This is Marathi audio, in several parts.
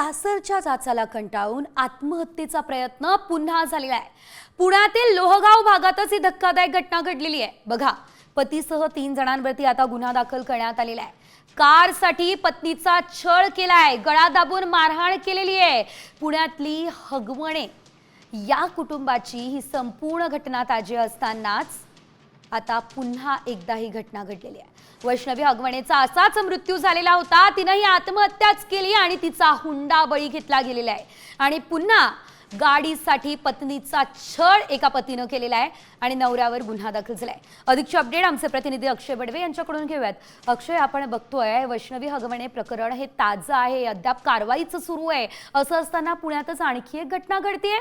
सासरच्या जाचाला कंटाळून आत्महत्येचा प्रयत्न पुन्हा झालेला आहे। पुण्यातील लोहगाव भागातच ही धक्कादायक घटना घडलेली आहे। बघा, पतीसह 3 जणांवरती आता गुन्हा दाखल करण्यात आलेला आहे। कारसाठी पत्नीचा छळ केलाय, गळा दाबून मारहाण केलेली आहे। पुण्यातली हगवणे या कुटुंबाची ही संपूर्ण घटना ताजी असतानाच आता पुन्हा एकदा ही घटना घडलेली आहे। वैष्णवी हगवणेचा असाच मृत्यू झालेला होता। तिनेही आत्महत्याच केली आणि तिचा हुंडा बळी घेतला गेलेला आहे। आणि पुन्हा गाडीसाठी पत्नीचा छळ एका पतीने केलेला आहे आणि नवऱ्यावर गुन्हा दाखल झालाय। अधिकचे अपडेट आमचे प्रतिनिधी अक्षय बडवे यांच्याकडून घेऊयात। अक्षय, आपण बघतोय वैष्णवी हगवणे प्रकरण हे ताजं आहे, अद्याप कारवाईच सुरू आहे। असं असताना पुण्यातच आणखी एक घटना घडतेय।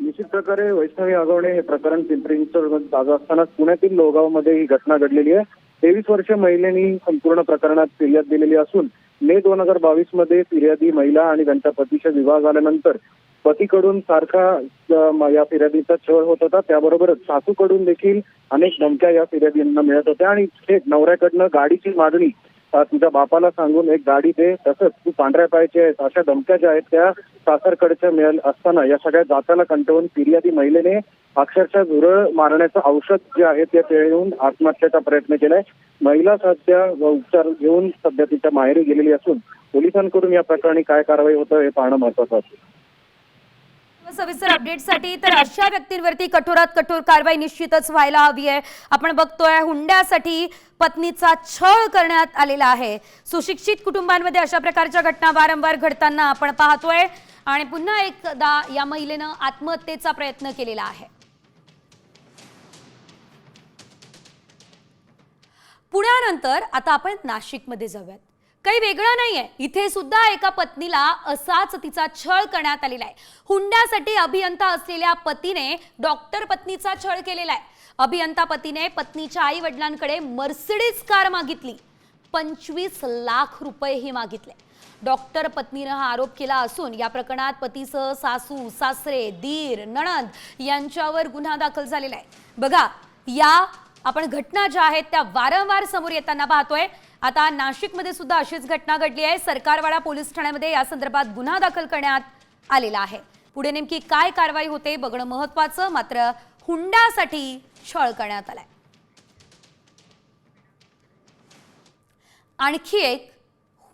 निश्चित प्रकारे वैष्णवी हगवणे हे प्रकरण पिंपरी चिंचवडमध्ये ताजं असतानाच पुण्यातील लोहगावमध्ये ही घटना घडलेली आहे। 23 वर्षीय महिलेने संपूर्ण प्रकरणात फिर्याद दिलेली असून मे 2022 मध्ये फिर्यादी महिला आणि त्यांच्या पतीचा विवाह झाल्यानंतर पतीकडून सारखा या फिर्यादीचा छळ होत होता। त्याबरोबरच सासूकडून देखील अनेक धमक्या या फिर्यादींना मिळत होत्या आणि थेट नवऱ्याकडनं गाडीची मागणी तुझ्या बापाला सांगून एक गाडी दे, तसंच तू पांढऱ्या पायाची आहेस, अशा धमक्या ज्या आहेत त्या सासरकडच्या मिळत असताना या सगळ्या जाचाला कंटाळून फिर्यादी महिलेने अक्षरशः झुरळ मारण्याचं औषध जे आहे ते पिऊन आत्महत्येचा प्रयत्न केलाय। महिला सध्या उपचार घेऊन सध्या तिच्या माहेरी गेलेली असून पोलिसांकडून या प्रकरणी काय कारवाई होतं हे पाहणं महत्त्वाचं आहे। सविस्तर अपडेटसाठी तर अशा व्यक्तींवरती कठोरात कठोर कारवाई निश्चितच व्हायला हवी आहे। आपण बघतोय हुंड्यासाठी पत्नीचा छळ करण्यात आलेला आहे। सुशिक्षित कुटुंबांमध्ये अशा प्रकारच्या घटना वारंवार घडताना आपण पाहतोय आणि पुन्हा एकदा या महिलेनं आत्महत्येचा प्रयत्न केलेला आहे। पुण्यानंतर आता आपण नाशिकमध्ये जाऊयात। काही वेगळं नाहीये, इथे सुद्धा एका पत्नीला असाच तिचा छळ करण्यात आलेला आहे। हुंड्यासाठी अभियंता असलेल्या पतीने डॉक्टर पत्नीचा छळ केलेला आहे। अभियंता पतीने पत्नीच्या आई वडिलांकडे मर्सिडीज कार मागितली, 25 लाख रुपयेही मागितले। डॉक्टर पत्नीने हा आरोप केला असून या प्रकरणात पतीसह सासू, सासरे, दीर, नणंद यांच्यावर गुन्हा दाखल झालेला आहे। बघा, या आपण घटना ज्या आहेत त्या वारंवार समोर येताना पाहतोय। आता नाशिकमध्ये सुद्धा अशीच घटना घडली आहे। सरकारवाडा पोलीस ठाण्यामध्ये या संदर्भात गुन्हा दाखल करण्यात आलेला आहे। पुढे नेमकी काय कारवाई होते बघणं महत्त्वाचं। मात्र हुंड्यासाठी छळ करण्यात आलाय। आणखी एक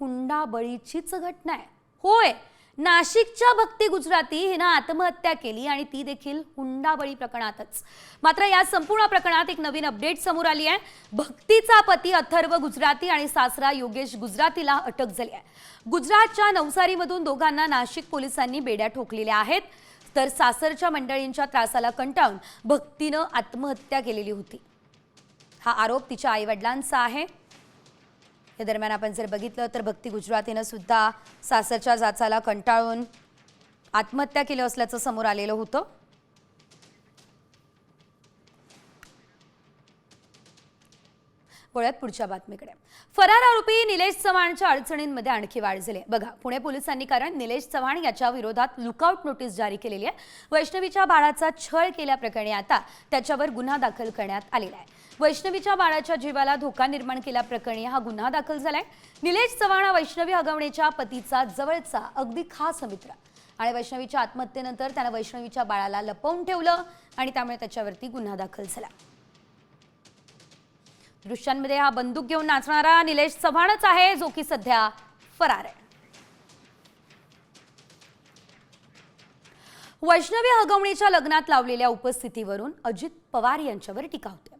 हुंडा बळीचीच घटना आहे। होय, नाशिकच्या भक्ती गुजराती हिने आत्महत्या केली आणि ती देखील हुंडा बळी प्रकरणातच। मात्र या संपूर्ण प्रकरणात एक नवीन अपडेट समोर आली आहे। भक्तीचा पती अथर्व गुजराती आणि सासरा योगेश गुजरातीला अटक झाली आहे। गुजरातच्या नवसारीमधून दोघांना नाशिक पोलिसांनी बेड्या ठोकलेल्या आहेत। तर सासरच्या मंडळींच्या त्रासाला कंटाळून भक्तीनं आत्महत्या केलेली होती। हा आरोप तिच्या आईवडिलांचा आहे। या दरम्यान आपण जर बघितलं तर भक्ती गुजरातीनं सुद्धा सासरच्या जाचाला कंटाळून आत्महत्या केली असल्याचं समोर आलेलं होतं। वळूयात पुढच्या बातमीकडे। फरार आरोपी निलेश चव्हाणच्या अडचणींमध्ये आणखी वाढ झाली। बघा, पुणे पोलिसांनी कारण निलेश चव्हाण याच्या विरोधात लुकआउट नोटीस जारी केलेली आहे। वैष्णवीच्या बाळाचा छळ केल्याप्रकरणी आता त्याच्यावर गुन्हा दाखल करण्यात आलेला आहे। वैष्णवीच्या बाळाच्या जीवाला धोका निर्माण केल्याप्रकरणी हा गुन्हा दाखल झालाय। निलेश चव्हाण हा वैष्णवी हगवणेच्या पतीचा जवळचा अगदी खास मित्र आणि वैष्णवीच्या आत्महत्येनंतर त्याने वैष्णवीच्या बाळाला लपवून ठेवलं आणि त्यामुळे त्याच्यावरती गुन्हा दाखल झाला। दृश्यांमध्ये हा बंदूक घेऊन नाचणारा निलेश चव्हाणच आहे, जो की सध्या फरार आहे। वैष्णवी हगवणेच्या लग्नात लावलेल्या उपस्थितीवरून अजित पवार यांच्यावर टीका होते।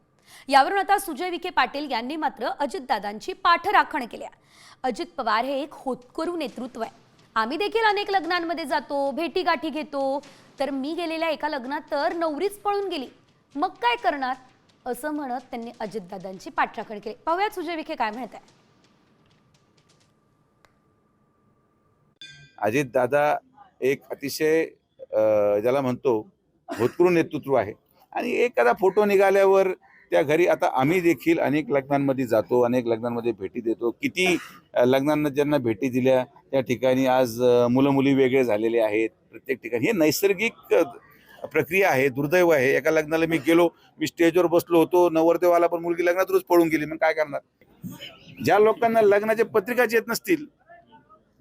यावरून आता सुजय विखे पाटील यांनी मात्र अजितदादांची पाठराखण केली आहे। अजित पवार हे एक होतकरू नेतृत्व आहे। आम्ही देखील अनेक लग्नांमध्ये जातो, भेटीगाठी घेतो। तर मी गेलेल्या एका लग्नात तर नवरीच पळून गेली, मग काय करणार, असं म्हणत त्यांनी अजितदादांची पाठराखण केली। पाहूयात सुजय विखे काय म्हणत आहे। अजितदादा एक अतिशय ज्याला म्हणतो होतकरू नेतृत्व आहे आणि एखादा फोटो निघाल्यावर त्या घरी आता आम्ही देखील अनेक लग्नांमध्ये जातो, अनेक लग्नांमध्ये भेटी देतो। किती लग्नांना ज्यांना भेटी दिल्या त्या ठिकाणी आज मुलं मुली वेगळे झालेले आहेत। प्रत्येक ठिकाणी हे नैसर्गिक प्रक्रिया आहे। दुर्दैव आहे, एका लग्नाला मी गेलो, मी स्टेजवर बसलो होतो, नवरदेवाला पण मुलगी लग्नात रोज पळून गेली, मग काय करणार। ज्या लोकांना लग्नाच्या पत्रिकाच येत नसतील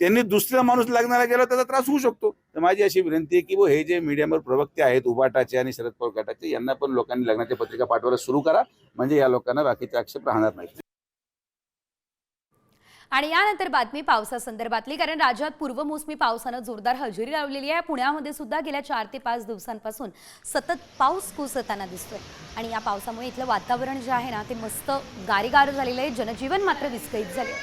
त्यांनी दुसरा माणूस लग्नाला गेला त्याचा त्रास होऊ शकतो. तर माझी अशी विनंती आहे की हे जे मीडियावर प्रवक्ते आहेत उबाटाचे आणि शरद पवार गटाचे, यांना पण लोकांनी लग्नाच्या पत्रिका पाठवायला सुरू करा, म्हणजे या लोकांना बाकीचे आक्षेप राहणार नाहीत. आणि यानंतर बातमी पावसासंदर्भातली, कारण राज्यात पूर्वमोसमी पावसानं जोरदार हजेरी लावलेली आहे. पुण्यामध्ये सुद्धा गेल्या 4 ते 5 दिवसांपासून सतत पाऊस कोसळताना दिसतोय आणि या पावसामुळे इथलं वातावरण जे आहे ना ते मस्त गारीगार झालेलं आहे. जनजीवन मात्र विस्कळीत झाले.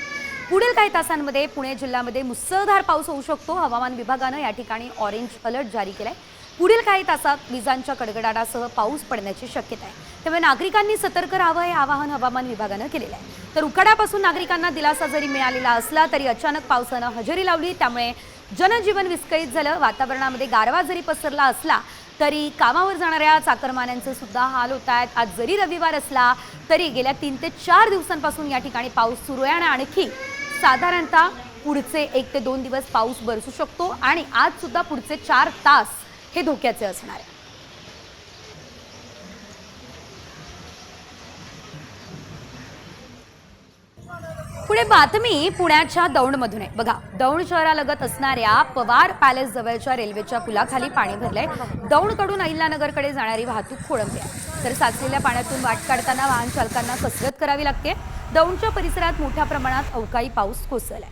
पुढील काही तासांमध्ये पुणे जिल्ह्यामध्ये मुसळधार पाऊस होऊ शकतो. हवामान विभागानं या ठिकाणी ऑरेंज अलर्ट जारी केलाय. पुढील काही तासात विजांच्या कडकडाटासह पाऊस पडण्याची शक्यता आहे. त्यामुळे नागरिकांनी सतर्क राहावं हे आवाहन हवामान विभागानं केलेलं आहे. तर उकाड्यापासून नागरिकांना दिलासा जरी मिळालेला असला तरी अचानक पावसानं हजेरी लावली, त्यामुळे जनजीवन विस्कळीत झालं. वातावरणामध्ये गारवा जरी पसरला असला तरी कामावर जाणाऱ्या चाकरमान्यांचे सुद्धा हाल होत आहेत. आज जरी रविवार असला तरी गेल्या 3 ते 4 दिवसांपासून या ठिकाणी पाऊस सुरू आहे आणि आणखी साधारणतः पुढचे 1 ते 2 दिवस पाऊस बरसू शकतो आणि आज सुद्धा पुढचे 4 तास हे धोक्याचे असणार आहे. पुढे बातमी पुण्याच्या दौंडमधून आहे. बघा, दौंड शहरालगत असणाऱ्या पवार पॅलेस जवळच्या रेल्वेच्या पुलाखाली पाणी भरलंय. दौंडकडून अहिल्यानगरकडे जाणारी वाहतूक खोळंबली आहे. तर साचलेल्या पाण्यातून वाट काढताना वाहन चालकांना कसरत करावी लागते. दौंडच्या परिसरात मोठ्या प्रमाणात अवकाळी पाऊस कोसळलाय.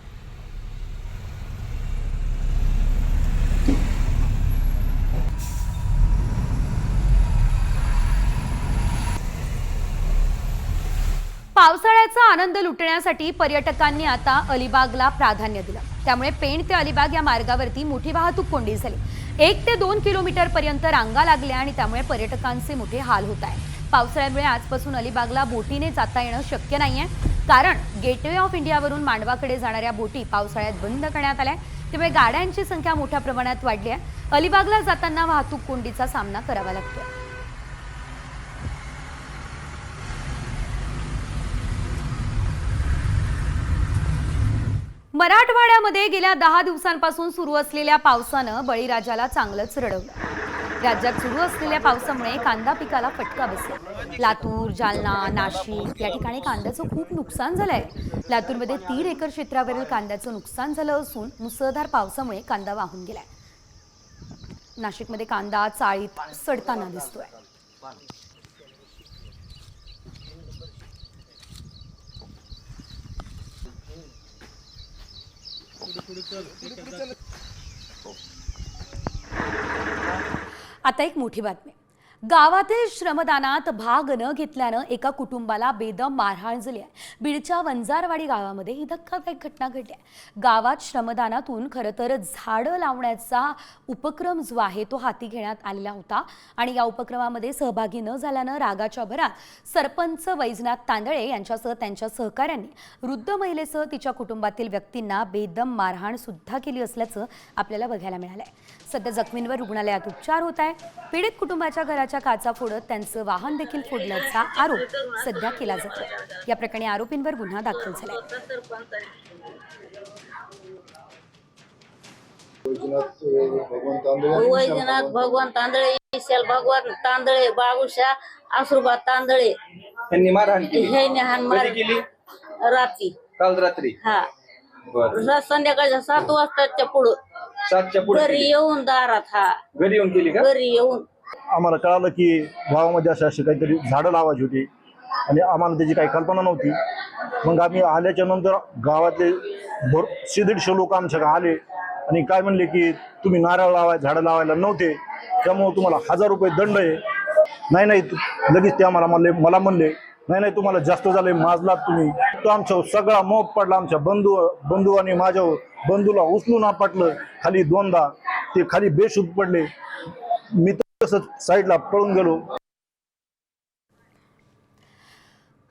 पावसाळ्याचा आनंद लुटण्यासाठी पर्यटकांनी आता अलिबागला प्राधान्य दिलं. त्यामुळे पेण ते अलिबाग या मार्गावरती मोठी वाहतूक कोंडी झाली. 1 ते 2 किलोमीटर पर्यंत रांगा लागल्या आणि त्यामुळे पर्यटकांचे मोठे हाल होत आहे. पावसाळ्यामुळे आजपासून अलिबागला बोटीने जाता येणं शक्य नाहीये, कारण गेटवे ऑफ इंडियावरून मांडवाकडे जाणाऱ्या बोटी पावसाळ्यात बंद करण्यात आल्या. त्यामुळे गाड्यांची संख्या मोठ्या प्रमाणात वाढली आहे. अलिबागला जाताना वाहतूक कोंडीचा सामना करावा लागतोय. मराठवाड्यामध्ये गेल्या 10 दिवसांपासून सुरू असलेल्या पावसानं बळीराजाला चांगलंच रडवलं. राज्यात सुरू असलेल्या पावसामुळे कांदा पिकाला फटका बसला. लातूर, जालना, नाशिक या ठिकाणी कांद्याचं खूप नुकसान झालंय. लातूरमध्ये 3 एकर क्षेत्रावरील कांद्याचं नुकसान झालं असून मुसळधार पावसामुळे कांदा वाहून गेलाय. नाशिकमध्ये कांदा चाळीत सडताना दिसतोय. आता एक मोठी बातमी. गावातील श्रमदानात भाग न घेतल्यानं एका कुटुंबाला बेदम मारहाण झाली आहे. बीडच्या वंजारवाडी गावामध्ये ही धक्कादायक घटना घडली आहे. गावात श्रमदानातून खरं तर झाडं लावण्याचा उपक्रम जो आहे तो हाती घेण्यात आलेला होता आणि या उपक्रमामध्ये सहभागी न झाल्यानं रागाच्या भरात सरपंच वैजनाथ तांदळे यांच्यासह त्यांच्या सहकाऱ्यांनी वृद्ध महिलेसह तिच्या कुटुंबातील व्यक्तींना बेदम मारहाण सुद्धा केली असल्याचं आपल्याला बघायला मिळालंय. सध्या जखमींवर रुग्णालयात उपचार होत आहे. पीडित कुटुंबाच्या घराच्या काचा फोडत त्यांचं वाहन देखील फोडल्याचा आरोप सध्या केला जातो. या प्रकरणी आरोपींवर गुन्हा दाखल झालाय. वैजनाथ भगवान तांदळे, विशाल भगवान तांदळे, बाबुशा आसुरबा तांदळे यांनी मारहाण केली. रात्री काल रात्री. हा संध्याकाळच्या 7 वाजताच्या पुढं 7च्या पुढे घरी येऊन दारात. हा घरी येऊन केली का? घरी येऊन आम्हाला कळालं की गावामध्ये अशी काहीतरी झाडं लावायची होती आणि आम्हाला त्याची काही कल्पना नव्हती. मग आम्ही आल्याच्या नंतर गावातले 150 लोक आमच्याकडे आले आणि काय म्हणले की तुम्ही नारळ झाडं लावायला नव्हते, त्यामुळे तुम्हाला 1000 रुपये दंड आहे. नाही लगेच ते आम्हाला मला म्हणले नाही तुम्हाला जास्त झालंय, माजलात तुम्ही. तो आमचा सगळा मोप पडला. आमच्या बंधू आणि माझ्या बंधूला उचलून आपटलं खाली 2दा. ते खाली बेशुद्ध पडले. मी तसंच साईडला पळून गेलो.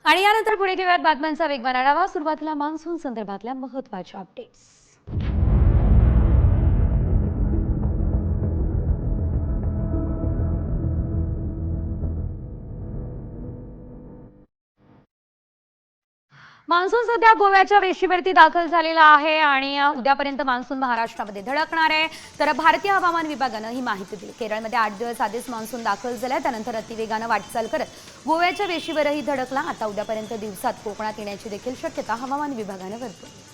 आणि यानंतर पुढे घेऊयात बातम्यांचा वेगवान आढावा. सुरुवातीला मान्सून संदर्भातल्या महत्त्वाच्या अपडेट्स. मान्सून सध्या गोव्याच्या वेशीवरती दाखल झालेला आहे आणि उद्यापर्यंत मान्सून महाराष्ट्रामध्ये धडकणार आहे. तर भारतीय हवामान विभागानं ही माहिती दिली. केरळमध्ये 8 दिवस आधीच मान्सून दाखल झालाय. त्यानंतर अतिवेगानं वाटचाल करत गोव्याच्या वेशीवरही धडकला. आता उद्यापर्यंत दिवसात कोकणात येण्याची देखील शक्यता हवामान विभागानं वर्तवली.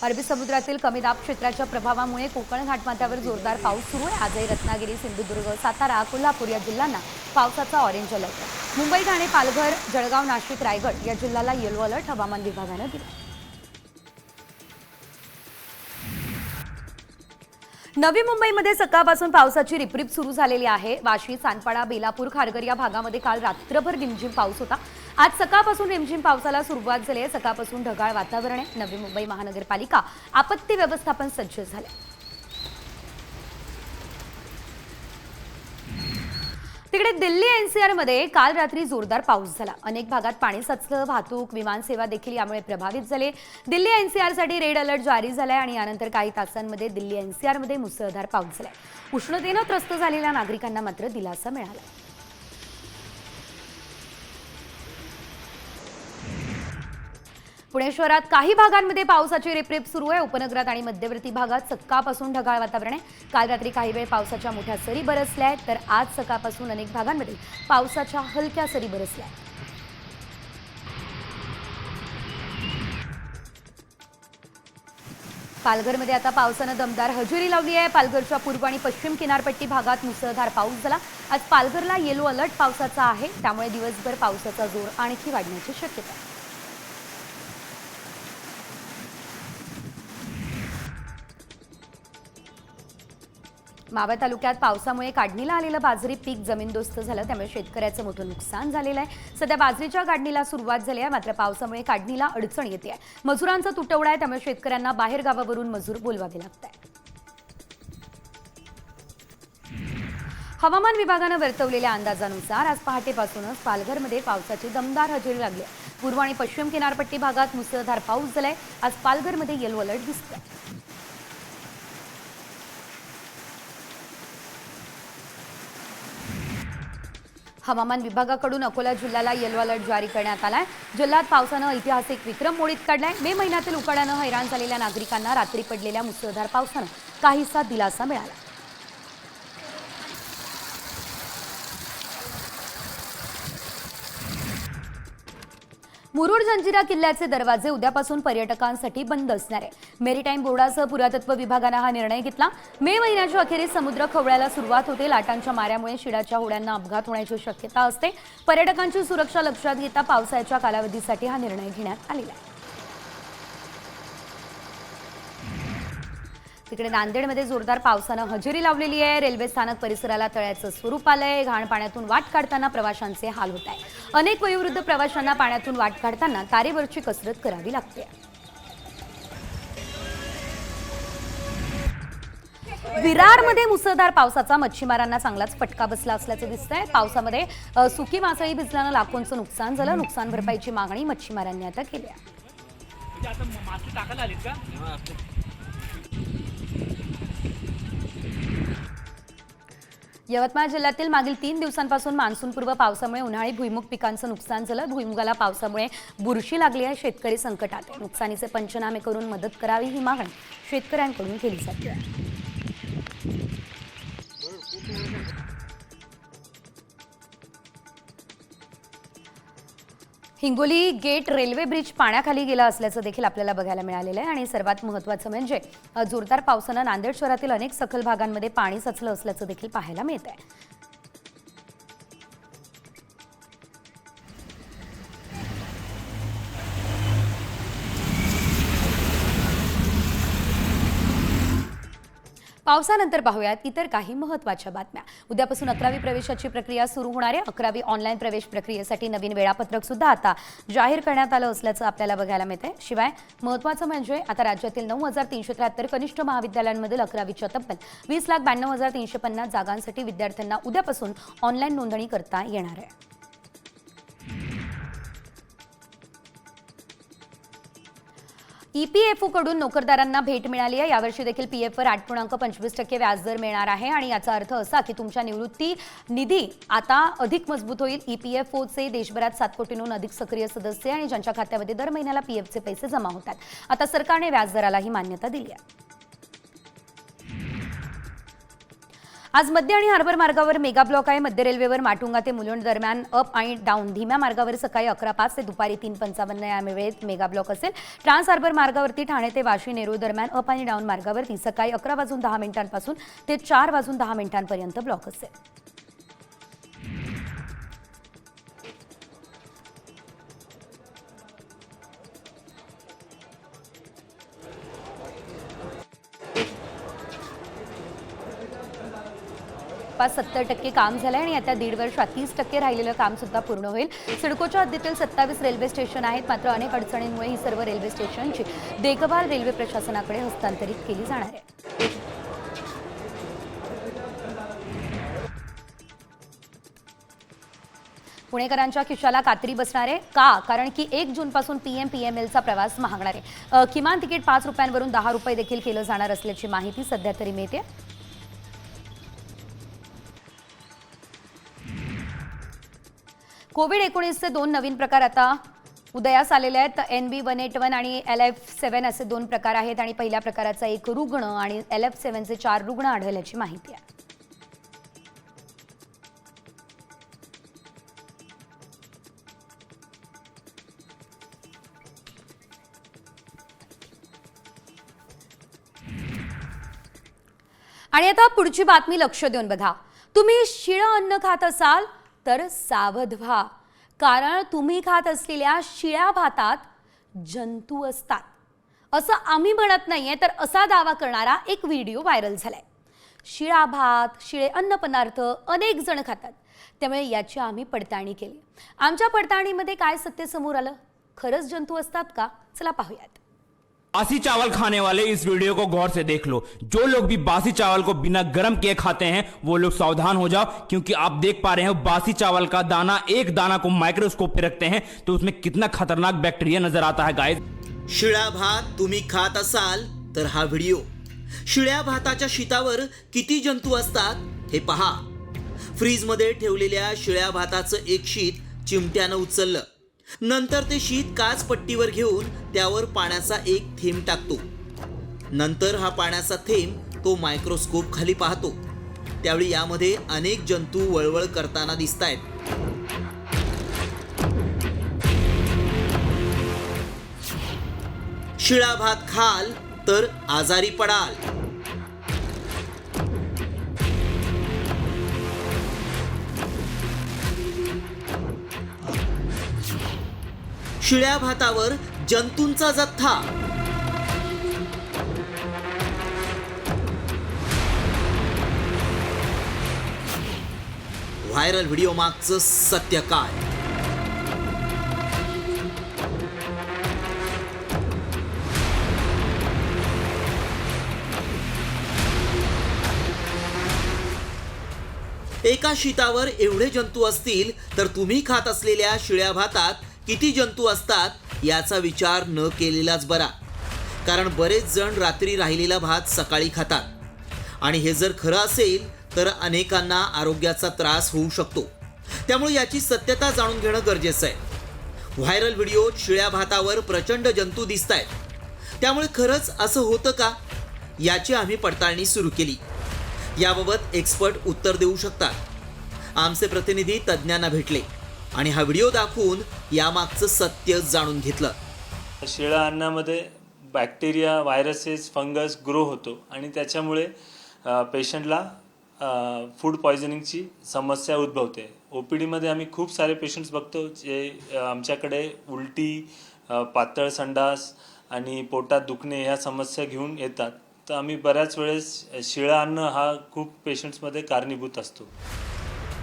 अरबी समुद्रातील कमी दाब क्षेत्राच्या प्रभावामुळे कोकण घाटमाथ्यावर जोरदार पाऊस सुरू आहे. आजही रत्नागिरी, सिंधुदुर्ग, सातारा, कोल्हापूर या जिल्ह्यांना पावसाचा ऑरेंज अलर्ट आहे. मुंबई, ठाणे, पालघर, जळगाव, नाशिक, रायगड या जिल्ह्याला येलो अलर्ट हवामान विभागानं दिला. नवी मुंबईमध्ये सकाळपासून पावसाची रिपरिप सुरू झालेली आहे. वाशी, सानपाडा, बेलापूर, खारघर या भागामध्ये काल रात्रभर रिमझिम पाऊस होता. आज सकाळपासून रिमझिम पावसाला सुरुवात झाली आहे. सकाळपासून ढगाळ वातावरण आहे. नवी मुंबई महानगरपालिका आपत्ती व्यवस्थापन सज्ज झाले. तिकडे दिल्ली एनसीआर मध्ये काल रात्री जोरदार पाऊस झाला. अनेक भागात पाणी साचलं. वाहतूक, विमानसेवा देखील यामुळे प्रभावित झाले. दिल्ली एनसीआर साठी रेड अलर्ट जारी झालाय आणि यानंतर काही तासांमध्ये दिल्ली एनसीआर मध्ये मुसळधार पाऊस झालाय. उष्णतेनं त्रस्त झालेल्या नागरिकांना मात्र दिलासा मिळाला. पुणे शहरात काही भागांमध्ये पावसाची रिपरिप सुरू आहे. उपनगरात आणि मध्यवर्ती भागात सकाळपासून ढगाळ वातावरण आहे. काल रात्री काही वेळ पावसाच्या मोठ्या सरी बरसल्या आहेत, तर आज सकाळपासून अनेक भागांमध्ये पावसाच्या हलक्या सरी बरसल्या आहेत. पालघरमध्ये आता पावसानं दमदार हजेरी लावली आहे. पालघरच्या पूर्व आणि पश्चिम किनारपट्टी भागात मुसळधार पाऊस झाला. आज पालघरला येलो अलर्ट पावसाचा आहे, त्यामुळे दिवसभर पावसाचा जोर आणखी वाढण्याची शक्यता आहे. मावळ तालुक्यात पावसामुळे काढणीला आलेलं बाजरी पीक जमीनदोस्त झालं, त्यामुळे शेतकऱ्याचं मोठं नुकसान झालेलं आहे. सध्या बाजरीच्या काढणीला सुरुवात झाली आहे, मात्र पावसामुळे काढणीला अडचण येते आहे. मजुरांचा तुटवडा आहे, त्यामुळे शेतकऱ्यांना बाहेर गावावरून मजूर बोलवावे लागत आहे. हवामान विभागानं वर्तवलेल्या अंदाजानुसार आज पहाटेपासूनच पालघरमध्ये पावसाची दमदार हजेरी लागली आहे. पूर्व आणि पश्चिम किनारपट्टी भागात मुसळधार पाऊस झालाय. आज पालघरमध्ये येलो अलर्ट दिसतोय. हवामान विभागाकडून अकोला जिल्ह्याला येलो अलर्ट जारी करण्यात आलाय. जिल्ह्यात पावसानं ऐतिहासिक विक्रम मोडीत काढलाय. मे महिन्यातील उकाड्यानं हैराण झालेल्या नागरिकांना रात्री पडलेल्या मुसळधार पावसानं काहीसा दिलासा मिळाला. मुरुड जंजिरा किल्ल्याचे दरवाजे उद्यापासून पर्यटकांसाठी बंद असणार आहे. मेरीटाईम बोर्डासह पुरातत्व विभागानं हा निर्णय घेतला. मे महिन्याच्या अखेरीस समुद्र खवळ्याला सुरुवात होते. लाटांच्या माऱ्यामुळे शिडाच्या होड्यांना अपघात होण्याची शक्यता असते. पर्यटकांची सुरक्षा लक्षात घेता पावसाळ्याच्या कालावधीसाठी हा निर्णय घेण्यात आलेला आहे. तिकडे नांदेडमध्ये जोरदार पावसानं हजेरी लावलेली आहे. रेल्वे स्थानक परिसराला तळ्याचं स्वरूप आलंय. घाण पाण्यातून वाट काढताना प्रवाशांचे हाल होत आहे. अनेक वयोवृद्ध प्रवाशांना पाण्यातून वाट काढताना तारेवरची कसरत करावी लागते. विरारमध्ये मुसळधार पावसाचा मच्छीमारांना चांगलाच फटका बसला असल्याचं दिसतंय. पावसामध्ये सुकी मासळी भिजल्यानं लाखोंचं नुकसान झालं. नुकसान भरपाईची मागणी मच्छीमारांनी आता केली आहे. यवतमाळ जिल्ह्यातील मागील 3 दिवसांपासून मान्सूनपूर्व पावसामुळे उन्हाळी भुईमुग पिकांचं नुकसान झालं. भुईमुगाला पावसामुळे बुरशी लागली आहे. शेतकरी संकटात आहे. नुकसानीचे पंचनामे करून मदत करावी ही मागणी शेतकऱ्यांकडून केली जाते. हिंगोली गेट रेल्वे ब्रिज पाण्याखाली गेला असल्याचं देखील आपल्याला बघायला मिळालेलं आहे. आणि सर्वात महत्त्वाचं म्हणजे जोरदार पावसानं नांदेड शहरातील अनेक सखल भागांमध्ये पाणी साचलं असल्याचं देखील पाहायला मिळत आहे. पावसानंतर पाहूयात इतर काही महत्त्वाच्या बातम्या. उद्यापासून 11वी प्रवेशाची प्रक्रिया सुरू होणार आहे. 11वी ऑनलाईन प्रवेश प्रक्रियेसाठी नवीन वेळापत्रक सुद्धा आता जाहीर करण्यात आलं असल्याचं आपल्याला बघायला मिळतंय. शिवाय महत्त्वाचं म्हणजे आता राज्यातील 9,373 कनिष्ठ महाविद्यालयांमधील 11वीच्या तब्बल 20,92,350 जागांसाठी विद्यार्थ्यांना उद्यापासून ऑनलाईन नोंदणी करता येणार आहे. EPFO कडून नोकरदारांना भेट मिळाली आहे. यावर्षी देखील PF वर 8.25% व्याजदर मिळणार आहे. आणि याचा अर्थ असा की तुमच्या निवृत्ती निधी आता अधिक मजबूत होईल. EPFO चे देशभरात 7 कोटींहून अधिक सक्रिय सदस्य आणि ज्यांच्या खात्यामध्ये दर महिन्याला PF चे पैसे जमा होतात. आता सरकारने व्याजदरालाही मान्यता दिली आहे. आज मध्य आणि हार्बर मार्गावर मेगा ब्लॉक आहे. मध्य रेल्वेवर माटुंगा ते मुलुंड दरम्यान अप आणि डाऊन धीम्या मार्गावर सकाळी 11:05 ते दुपारी 3:55 या वेळेत मेगा ब्लॉक असेल. ट्रान्स हार्बर मार्गावरती ठाणे ते वाशी नेरूळ दरम्यान अप आणि डाऊन मार्गावरती सकाळी 11:10 पासून ते 4:10 पर्यंत ब्लॉक असेल. पाच 70% काम झालंय आणि आता 1.5 वर्षात 30% राहिलेलं काम सुद्धा पूर्ण होईल. सिडकोच्या हद्दीतील 27 रेल्वे स्टेशन आहेत. मात्र अनेक अडचणींमुळे ही सर्व रेल्वे स्टेशनची देखभाल रेल्वे प्रशासनाकडे हस्तांतरित केली जाणार आहे. पुणेकरांच्या खिशाला कात्री बसणार आहे का? कारण की 1 जूनपासून PMPMLचा प्रवास महागणार आहे. किमान तिकीट 5 रुपयांवरून 10 रुपये देखील केलं जाणार असल्याची माहिती सध्या तरी मिळते. कोविड-19चे 2 नवीन प्रकार आता उदयास आलेले आहेत. NB181 आणि LF7 असे 2 प्रकार आहेत आणि पहिल्या प्रकाराचा 1 रुग्ण आणि LF7चे 4 रुग्ण आढळल्याची माहिती आहे. आणि आता पुढची बातमी लक्ष देऊन बघा. तुम्ही शिळं अन्न खात असाल तर सावध व्हा, कारण तुम्ही खात असलेल्या शिळ्या भातात जंतू असतात. असं आम्ही म्हणत नाहीये, तर असा दावा करणारा एक व्हिडिओ व्हायरल झालाय. शिळा भात, शिळे अन्नपदार्थ अनेक जण खातात, त्यामुळे याची आम्ही पडताळणी केली. आमच्या पडताळणीमध्ये काय सत्य समोर आलं? खरंच जंतू असतात का? चला पाहूयात. बासी चावल खाने वाले इस वीडियो को गौर से देख लो. जो लोग भी बासी चावल को बिना गर्म किए खाते हैं वो लोग सावधान हो जाओ, क्योंकि आप देख पा रहे हैं बासी चावल का दाना, एक दाना को माइक्रोस्कोप पे रखते हैं तो उसमें कितना खतरनाक बैक्टीरिया नजर आता है गाइस. शिळा भात तुम्ही खात असाल तर हा व्हिडिओ. शिळ्या भाताच्या शीतावर किती जंतू असतात हे पहा. फ्रीज मध्ये ठेवलेल्या शिळ्या भाताचं एक शीत चिमट्यानं उचललं. नंतर ते शीत काच पट्टीवर घेऊन त्यावर पाण्याचा एक थेंब टाकतो. नंतर हा पाण्याचा थेंब तो मायक्रोस्कोप खाली पाहतो. त्यावेळी यामध्ये अनेक जंतू वळवळ करताना दिसतायत. शिळा भात खाल तर आजारी पडाल. शिळ्या भातावर जंतूंचा जथ्था. व्हायरल व्हिडिओ मागचं सत्य काय? एका शीतावर एवढे जंतू असतील तर तुम्ही खात असलेल्या शिळ्या भातात किती जंतू असतात याचा विचार न केलेलाच बरा. कारण बरेच जण रात्री राहिलेला भात सकाळी खातात आणि हे जर खरं असेल तर अनेकांना आरोग्याचा त्रास होऊ शकतो. त्यामुळे याची सत्यता जाणून घेणं गरजेचं आहे. व्हायरल व्हिडिओत शिळ्या भातावर प्रचंड जंतू दिसतायत. त्यामुळे खरंच असं होतं का याची आम्ही पडताळणी सुरू केली. याबाबत एक्सपर्ट उत्तर देऊ शकतात. आमचे प्रतिनिधी तज्ज्ञांना भेटले आणि हा व्हिडिओ दाखवून यामागचं सत्य जाणून घेतलं. शिळ्या अन्नामध्ये बॅक्टेरिया, व्हायरसेस, फंगस ग्रो होतो आणि त्याच्यामुळे पेशंटला फूड पॉयझनिंगची समस्या उद्भवते. OPDमध्ये आम्ही खूप सारे पेशंट्स बघतो जे आमच्याकडे उलटी, पातळ संडास आणि पोटात दुखणे ह्या समस्या घेऊन येतात. तर आम्ही बऱ्याच वेळेस शिळं अन्न हा खूप पेशंट्समध्ये कारणीभूत असतो.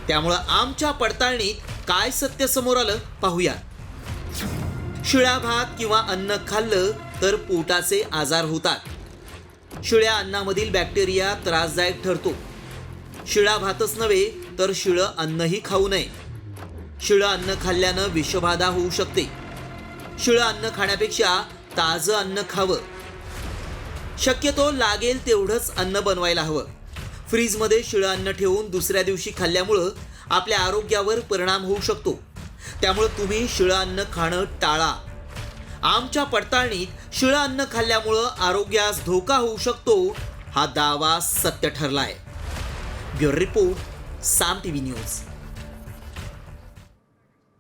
त्यामुळं आमच्या पडताळणीत काय सत्य समोर आलं पाहूया. शिळा भात किंवा अन्न खाल्लं तर पोटाचे आजार होतात. शिळ्या अन्नामधील बॅक्टेरिया त्रासदायक ठरतो. शिळा भातच नव्हे तर शिळं अन्नही खाऊ नये. शिळं अन्न खाल्ल्यानं विषबाधा होऊ शकते. शिळं अन्न खाण्यापेक्षा ताजं अन्न खावं. शक्यतो लागेल तेवढंच अन्न बनवायला हवं. फ्रीजमध्ये शिळं अन्न ठेवून दुसऱ्या दिवशी खाल्ल्यामुळं आपल्या आरोग्यावर परिणाम होऊ शकतो. त्यामुळे तुम्ही शिळं अन्न खाणं टाळा. आमच्या पडताळणीत शिळं अन्न खाल्ल्यामुळं आरोग्यास धोका होऊ शकतो हा दावा सत्य ठरलाय. ब्युरो रिपोर्ट साम टीव्ही न्यूज.